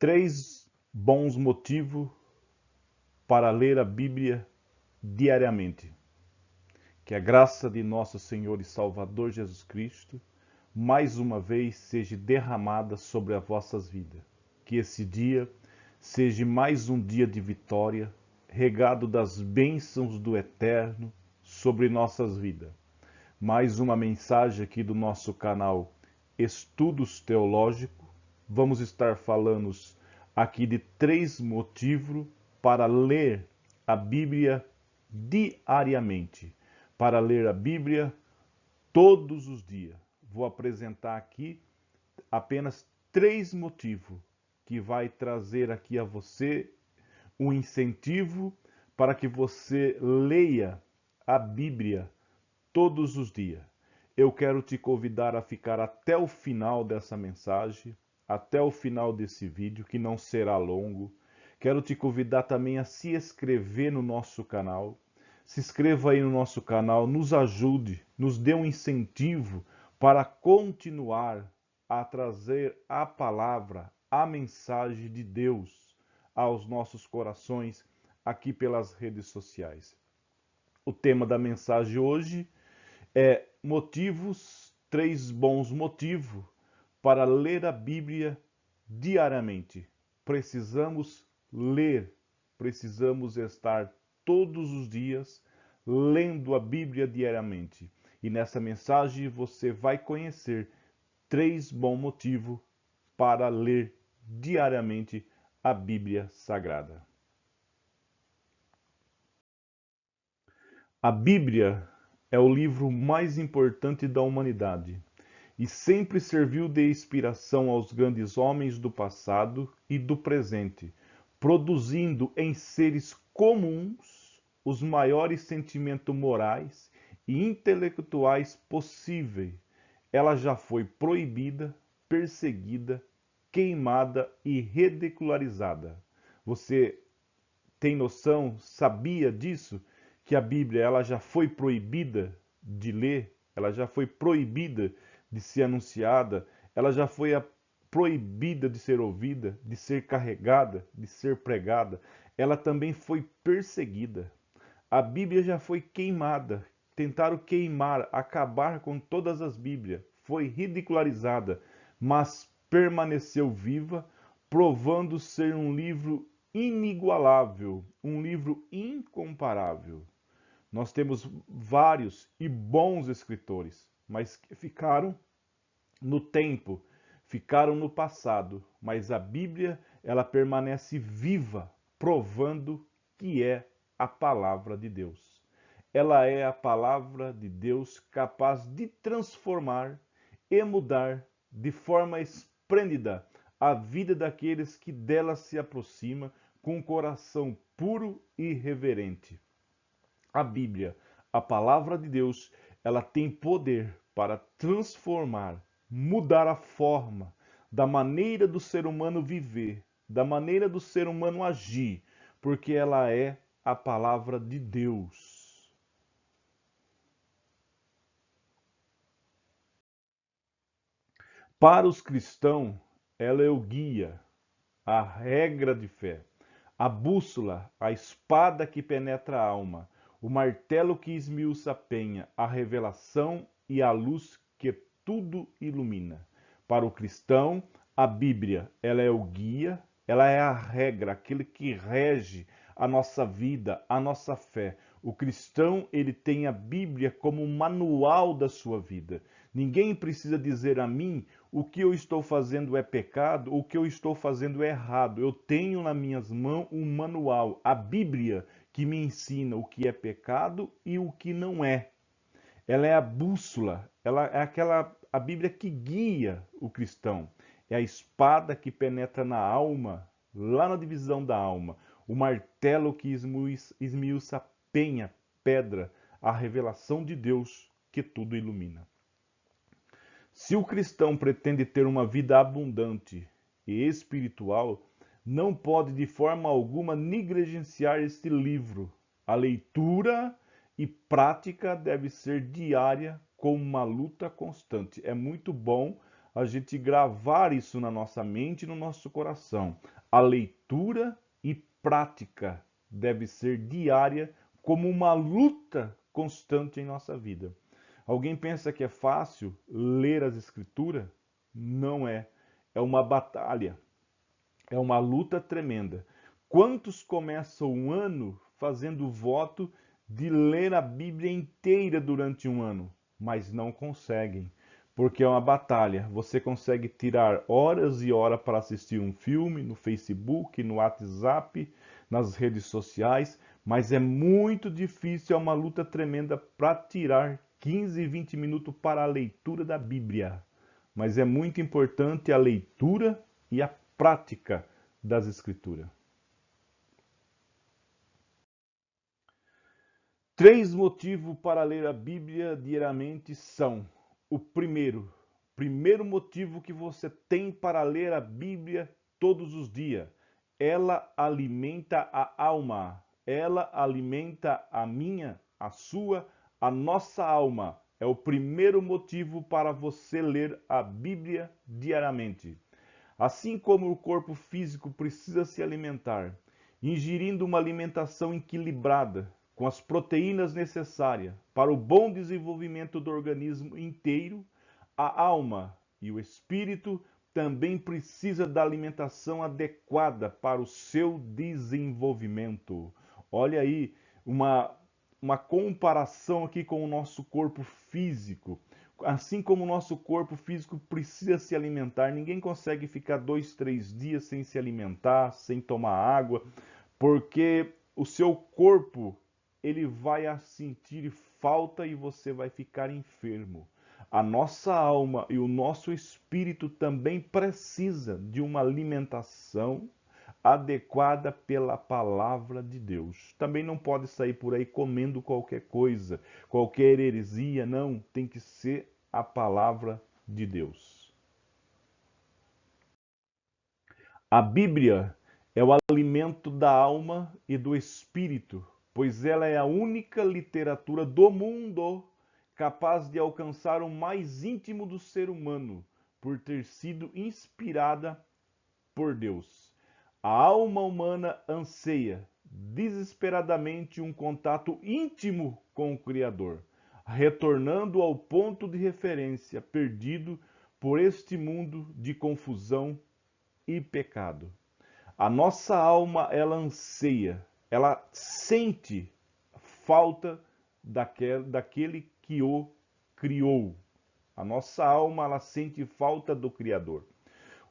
Três bons motivos para ler a Bíblia diariamente. Que a graça de nosso Senhor e Salvador Jesus Cristo, mais uma vez, seja derramada sobre as vossas vidas. Que esse dia seja mais um dia de vitória, regado das bênçãos do Eterno sobre nossas vidas. Mais uma mensagem aqui do nosso canal Estudos Teológicos. Vamos estar falando aqui de três motivos para ler a Bíblia diariamente, para ler a Bíblia todos os dias. Vou apresentar aqui apenas três motivos que vai trazer aqui a você um incentivo para que você leia a Bíblia todos os dias. Eu quero te convidar a ficar até o final dessa mensagem, até o final desse vídeo, que não será longo. Quero te convidar também a se inscrever no nosso canal. Se inscreva aí no nosso canal, nos ajude, nos dê um incentivo para continuar a trazer a palavra, a mensagem de Deus aos nossos corações aqui pelas redes sociais. O tema da mensagem hoje é três bons motivos para ler a Bíblia diariamente. Precisamos ler, precisamos estar todos os dias lendo a Bíblia diariamente. E nessa mensagem você vai conhecer três bons motivos para ler diariamente a Bíblia Sagrada. A Bíblia é o livro mais importante da humanidade e sempre serviu de inspiração aos grandes homens do passado e do presente, produzindo em seres comuns os maiores sentimentos morais e intelectuais possíveis. Ela já foi proibida, perseguida, queimada e ridicularizada. Você tem noção, sabia disso? Que a Bíblia ela já foi proibida de ler, ela já foi proibida de ser anunciada, ela já foi proibida de ser ouvida, de ser carregada, de ser pregada. Ela também foi perseguida. A Bíblia já foi queimada. Tentaram queimar, acabar com todas as Bíblias. Foi ridicularizada, mas permaneceu viva, provando ser um livro inigualável, um livro incomparável. Nós temos vários e bons escritores, mas que ficaram no tempo, ficaram no passado. Mas a Bíblia, ela permanece viva, provando que é a palavra de Deus. Ela é a palavra de Deus capaz de transformar e mudar de forma esplêndida a vida daqueles que dela se aproximam com um coração puro e reverente. A Bíblia, a palavra de Deus, ela tem poder para transformar, mudar a forma da maneira do ser humano viver, da maneira do ser humano agir, porque ela é a palavra de Deus. Para os cristãos, ela é o guia, a regra de fé, a bússola, a espada que penetra a alma, o martelo que esmiuça a penha, a revelação e a luz que tudo ilumina. Para o cristão, a Bíblia, ela é o guia, ela é a regra, aquele que rege a nossa vida, a nossa fé. O cristão, ele tem a Bíblia como um manual da sua vida. Ninguém precisa dizer a mim o que eu estou fazendo é pecado, ou o que eu estou fazendo é errado. Eu tenho nas minhas mãos um manual, a Bíblia, que me ensina o que é pecado e o que não é. Ela é a bússola, ela é a Bíblia que guia o cristão. É a espada que penetra na alma, lá na divisão da alma. O martelo que esmiuça a penha, pedra, a revelação de Deus que tudo ilumina. Se o cristão pretende ter uma vida abundante e espiritual, não pode de forma alguma negligenciar este livro. A leitura e prática deve ser diária com uma luta constante. É muito bom a gente gravar isso na nossa mente e no nosso coração. A leitura e prática deve ser diária, como uma luta constante em nossa vida. Alguém pensa que é fácil ler as Escrituras? Não é. É uma batalha, é uma luta tremenda. Quantos começam um ano fazendo voto de ler a Bíblia inteira durante um ano, mas não conseguem, porque é uma batalha. Você consegue tirar horas e horas para assistir um filme no Facebook, no WhatsApp, nas redes sociais, mas é muito difícil, é uma luta tremenda para tirar 15, 20 minutos para a leitura da Bíblia. Mas é muito importante a leitura e a prática das Escrituras. 3 motivos para ler a Bíblia diariamente são: o primeiro motivo que você tem para ler a Bíblia todos os dias, ela alimenta a alma, ela alimenta a minha, a sua, a nossa alma. É o primeiro motivo para você ler a Bíblia diariamente. Assim como o corpo físico precisa se alimentar, ingerindo uma alimentação equilibrada, com as proteínas necessárias para o bom desenvolvimento do organismo inteiro, a alma e o espírito também precisam da alimentação adequada para o seu desenvolvimento. Olha aí uma comparação aqui com o nosso corpo físico. Assim como o nosso corpo físico precisa se alimentar, ninguém consegue ficar 2, 3 dias sem se alimentar, sem tomar água, porque o seu corpo ele vai sentir falta e você vai ficar enfermo. A nossa alma e o nosso espírito também precisa de uma alimentação adequada pela palavra de Deus. Também não pode sair por aí comendo qualquer coisa, qualquer heresia, não, tem que ser a palavra de Deus. A Bíblia é o alimento da alma e do espírito, pois ela é a única literatura do mundo capaz de alcançar o mais íntimo do ser humano, por ter sido inspirada por Deus. A alma humana anseia desesperadamente um contato íntimo com o Criador, retornando ao ponto de referência perdido por este mundo de confusão e pecado. A nossa alma, ela anseia, ela sente falta daquele que o criou. A nossa alma, ela sente falta do Criador.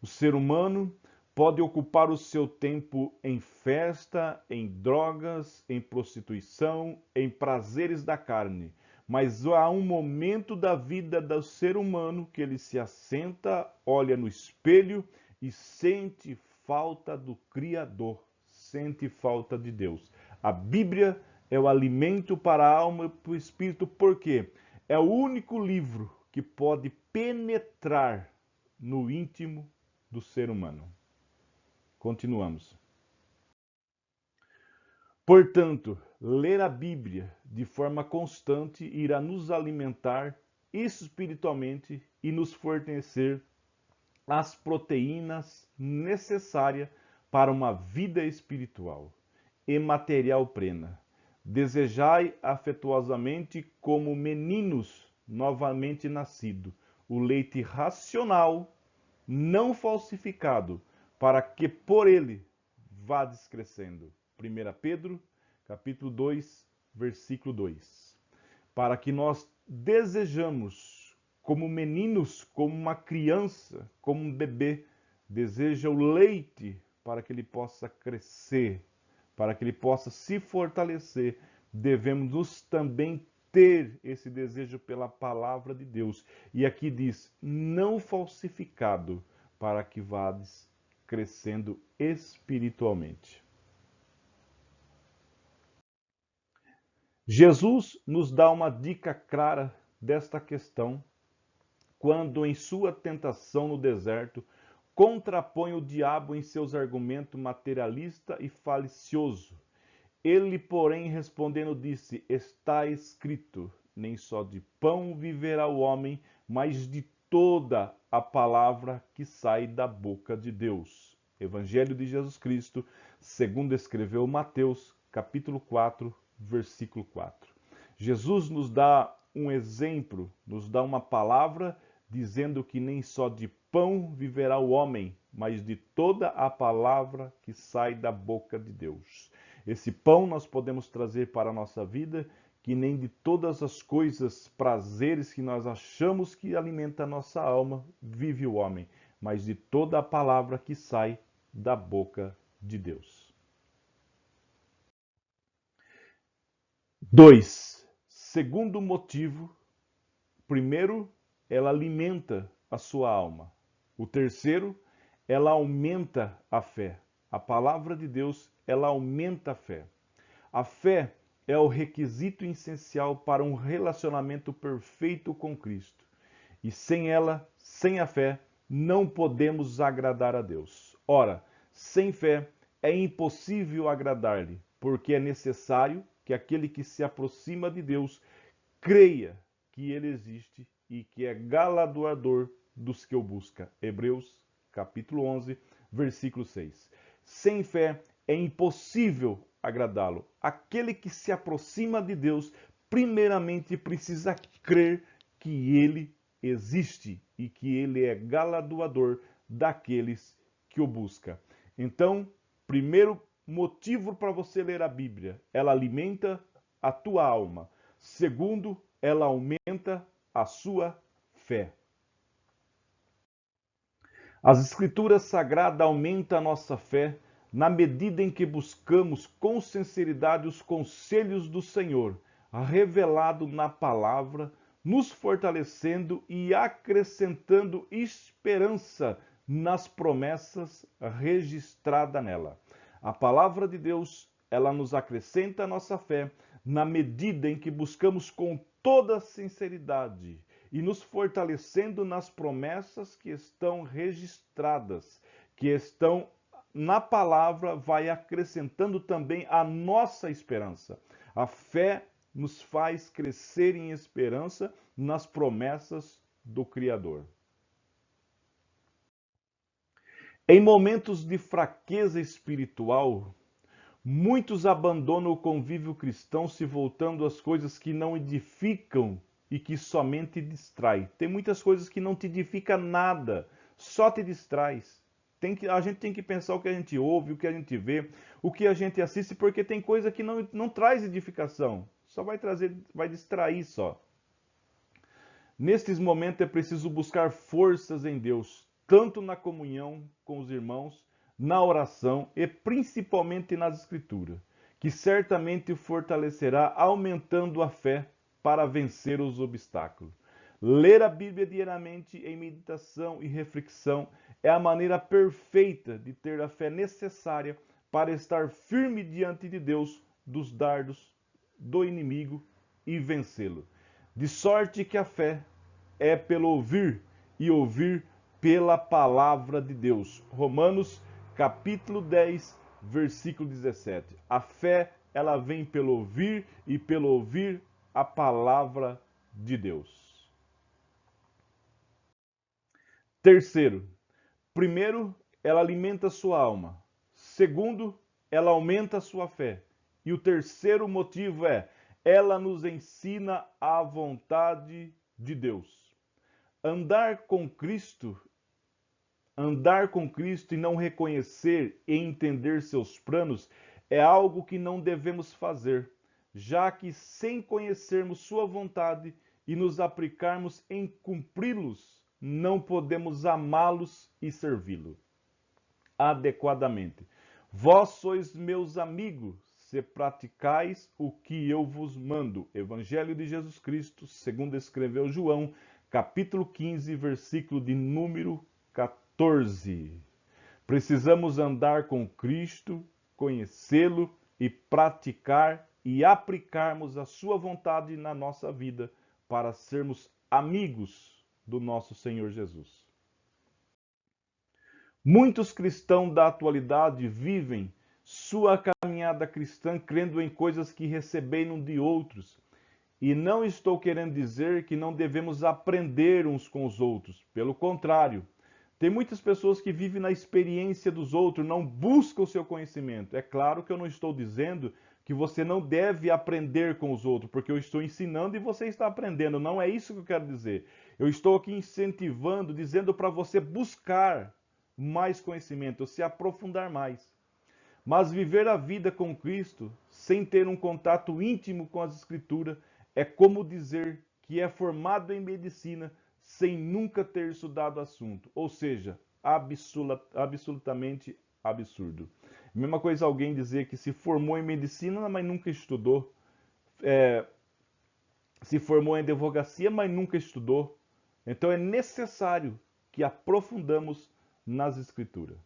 O ser humano pode ocupar o seu tempo em festa, em drogas, em prostituição, em prazeres da carne. Mas há um momento da vida do ser humano que ele se assenta, olha no espelho e sente falta do Criador, sente falta de Deus. A Bíblia é o alimento para a alma e para o espírito, porque é o único livro que pode penetrar no íntimo do ser humano. Continuamos. Portanto, ler a Bíblia de forma constante irá nos alimentar espiritualmente e nos fornecer as proteínas necessárias para uma vida espiritual e material plena. Desejai afetuosamente como meninos novamente nascidos o leite racional, não falsificado, para que por ele vades crescendo. 1 Pedro, capítulo 2, versículo 2. Para que nós desejamos, como meninos, como uma criança, como um bebê, deseja o leite para que ele possa crescer, para que ele possa se fortalecer, devemos também ter esse desejo pela palavra de Deus. E aqui diz, não falsificado, para que vades crescendo espiritualmente. Jesus nos dá uma dica clara desta questão quando, em sua tentação no deserto, contrapõe o diabo em seus argumentos materialista e falicioso. Ele, porém, respondendo, disse: Está escrito, nem só de pão viverá o homem, mas de toda a palavra que sai da boca de Deus. Evangelho de Jesus Cristo, segundo escreveu Mateus, capítulo 4, versículo 4. Jesus nos dá um exemplo, nos dá uma palavra dizendo que nem só de pão viverá o homem, mas de toda a palavra que sai da boca de Deus. Esse pão nós podemos trazer para a nossa vida, que nem de todas as coisas, prazeres que nós achamos que alimenta a nossa alma, vive o homem, mas de toda a palavra que sai da boca de Deus. 2. Segundo motivo, primeiro, ela alimenta a sua alma. O terceiro, ela aumenta a fé. A palavra de Deus, ela aumenta a fé. A fé é o requisito essencial para um relacionamento perfeito com Cristo. E sem ela, sem a fé, não podemos agradar a Deus. Ora, sem fé é impossível agradar-lhe, porque é necessário que aquele que se aproxima de Deus creia que ele existe e que é galardoador dos que o buscam. Hebreus, capítulo 11, versículo 6. Sem fé é impossível agradá-lo. Aquele que se aproxima de Deus, primeiramente precisa crer que ele existe e que ele é galardoador daqueles que o buscam. Então, primeiro motivo para você ler a Bíblia, ela alimenta a tua alma. Segundo, ela aumenta a sua fé. As Escrituras Sagradas aumentam a nossa fé na medida em que buscamos com sinceridade os conselhos do Senhor, revelado na palavra, nos fortalecendo e acrescentando esperança nas promessas registradas nela. A palavra de Deus, ela nos acrescenta a nossa fé na medida em que buscamos com toda sinceridade e nos fortalecendo nas promessas que estão registradas, que estão na palavra, vai acrescentando também a nossa esperança. A fé nos faz crescer em esperança nas promessas do Criador. Em momentos de fraqueza espiritual, muitos abandonam o convívio cristão se voltando às coisas que não edificam e que somente distraem. Tem muitas coisas que não te edificam nada, só te distrais. A gente tem que pensar o que a gente ouve, o que a gente vê, o que a gente assiste, porque tem coisa que não traz edificação, só vai distrair só. Nestes momentos é preciso buscar forças em Deus, tanto na comunhão com os irmãos, na oração e principalmente nas Escrituras, que certamente o fortalecerá aumentando a fé para vencer os obstáculos. Ler a Bíblia diariamente em meditação e reflexão é a maneira perfeita de ter a fé necessária para estar firme diante de Deus dos dardos do inimigo e vencê-lo. De sorte que a fé é pelo ouvir e ouvir pela palavra de Deus. Romanos capítulo 10, versículo 17. A fé, ela vem pelo ouvir e pelo ouvir a palavra de Deus. Terceiro, primeiro, ela alimenta a sua alma. Segundo, ela aumenta a sua fé. E o terceiro motivo é, ela nos ensina a vontade de Deus. Andar com Cristo e não reconhecer e entender seus planos é algo que não devemos fazer, já que sem conhecermos sua vontade e nos aplicarmos em cumpri-los, não podemos amá-los e servi-lo adequadamente. Vós sois meus amigos, se praticais o que eu vos mando. Evangelho de Jesus Cristo, segundo escreveu João, capítulo 15, versículo de número 14. Precisamos andar com Cristo, conhecê-lo e praticar e aplicarmos a sua vontade na nossa vida para sermos amigos do nosso Senhor Jesus. Muitos cristãos da atualidade vivem sua caminhada cristã crendo em coisas que receberam de outros E não estou querendo dizer que não devemos aprender uns com os outros. Pelo contrário, tem muitas pessoas que vivem na experiência dos outros, não buscam o seu conhecimento. É claro que eu não estou dizendo que você não deve aprender com os outros, porque eu estou ensinando e você está aprendendo. Não é isso que eu quero dizer. Eu estou aqui incentivando, dizendo para você buscar mais conhecimento, se aprofundar mais. Mas viver a vida com Cristo, sem ter um contato íntimo com as Escrituras, é como dizer que é formado em medicina sem nunca ter estudado o assunto. Ou seja, absolutamente absurdo. Mesma coisa alguém dizer que se formou em medicina, mas nunca estudou. Se formou em advocacia, mas nunca estudou. Então é necessário que aprofundamos nas Escrituras.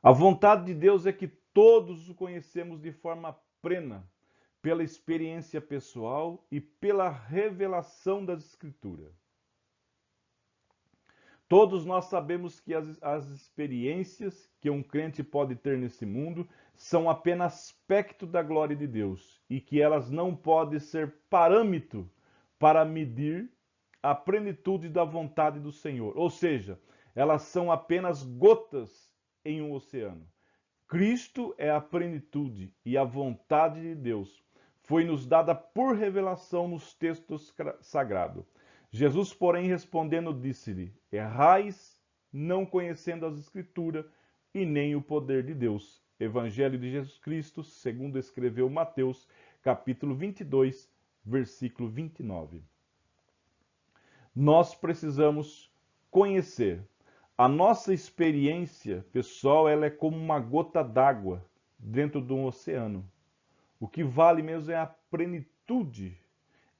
A vontade de Deus é que todos o conhecemos de forma plena, pela experiência pessoal e pela revelação das Escrituras. Todos nós sabemos que as experiências que um crente pode ter nesse mundo são apenas aspecto da glória de Deus e que elas não podem ser parâmetro para medir a plenitude da vontade do Senhor. Ou seja, elas são apenas gotas em um oceano. Cristo é a plenitude e a vontade de Deus foi nos dada por revelação nos textos sagrados. Jesus, porém, respondendo, disse-lhe: errais, não conhecendo as Escrituras e nem o poder de Deus. Evangelho de Jesus Cristo, segundo escreveu Mateus, capítulo 22, versículo 29. Nós precisamos conhecer. A nossa experiência, pessoal, ela é como uma gota d'água dentro de um oceano. O que vale mesmo é a plenitude,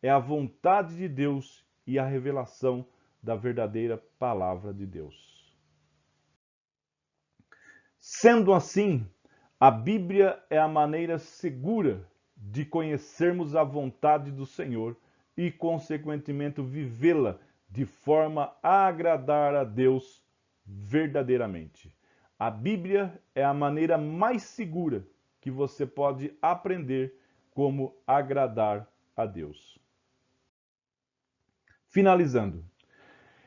é a vontade de Deus e a revelação da verdadeira palavra de Deus. Sendo assim, a Bíblia é a maneira segura de conhecermos a vontade do Senhor e, consequentemente, vivê-la de forma a agradar a Deus verdadeiramente. A Bíblia é a maneira mais segura que você pode aprender como agradar a Deus. Finalizando,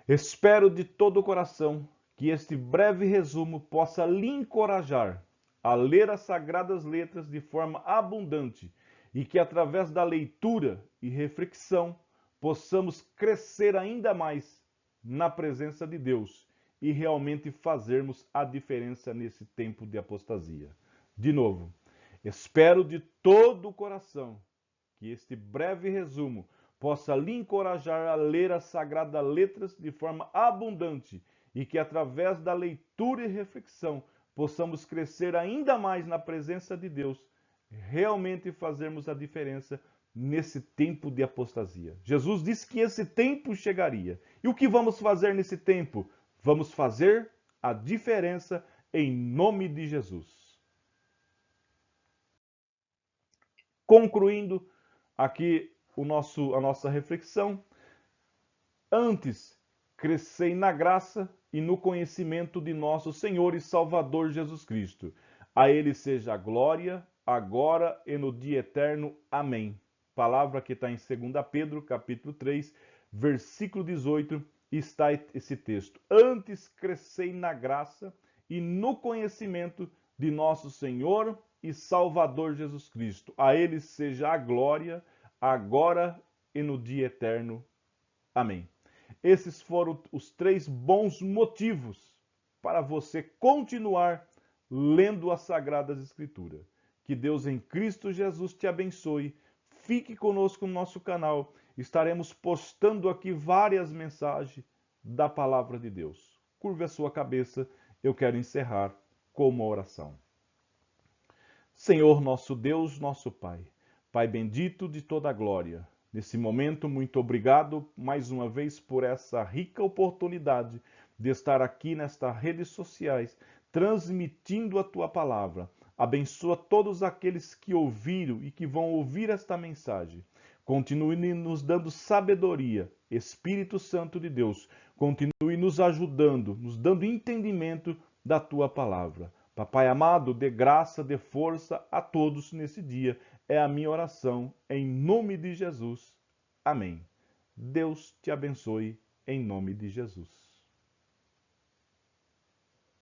espero de todo o coração que este breve resumo possa lhe encorajar a ler as Sagradas Letras de forma abundante e que, através da leitura e reflexão, possamos crescer ainda mais na presença de Deus e realmente fazermos a diferença nesse tempo de apostasia. De novo, espero de todo o coração que este breve resumo possa lhe encorajar a ler as Sagradas Letras de forma abundante e que, através da leitura e reflexão, possamos crescer ainda mais na presença de Deus, realmente fazermos a diferença nesse tempo de apostasia. Jesus disse que esse tempo chegaria. E o que vamos fazer nesse tempo? Vamos fazer a diferença em nome de Jesus. Concluindo aqui a nossa reflexão, antes crescei na graça e no conhecimento de nosso Senhor e Salvador Jesus Cristo. A Ele seja a glória, agora e no dia eterno. Amém. Palavra que está em 2 Pedro, capítulo 3, versículo 18, está esse texto. Antes crescei na graça e no conhecimento de nosso Senhor e Salvador Jesus Cristo. A Ele seja a glória, agora e no dia eterno. Amém. Esses foram os 3 bons motivos para você continuar lendo as Sagradas Escrituras. Que Deus em Cristo Jesus te abençoe. Fique conosco no nosso canal. Estaremos postando aqui várias mensagens da Palavra de Deus. Curve a sua cabeça. Eu quero encerrar com uma oração. Senhor nosso Deus, nosso Pai, Pai bendito de toda a glória, nesse momento, muito obrigado mais uma vez por essa rica oportunidade de estar aqui nestas redes sociais, transmitindo a Tua palavra. Abençoa todos aqueles que ouviram e que vão ouvir esta mensagem. Continue nos dando sabedoria, Espírito Santo de Deus. Continue nos ajudando, nos dando entendimento da Tua palavra. Papai amado, dê graça, dê força a todos nesse dia. é a minha oração em nome de Jesus. Amém. Deus te abençoe em nome de Jesus.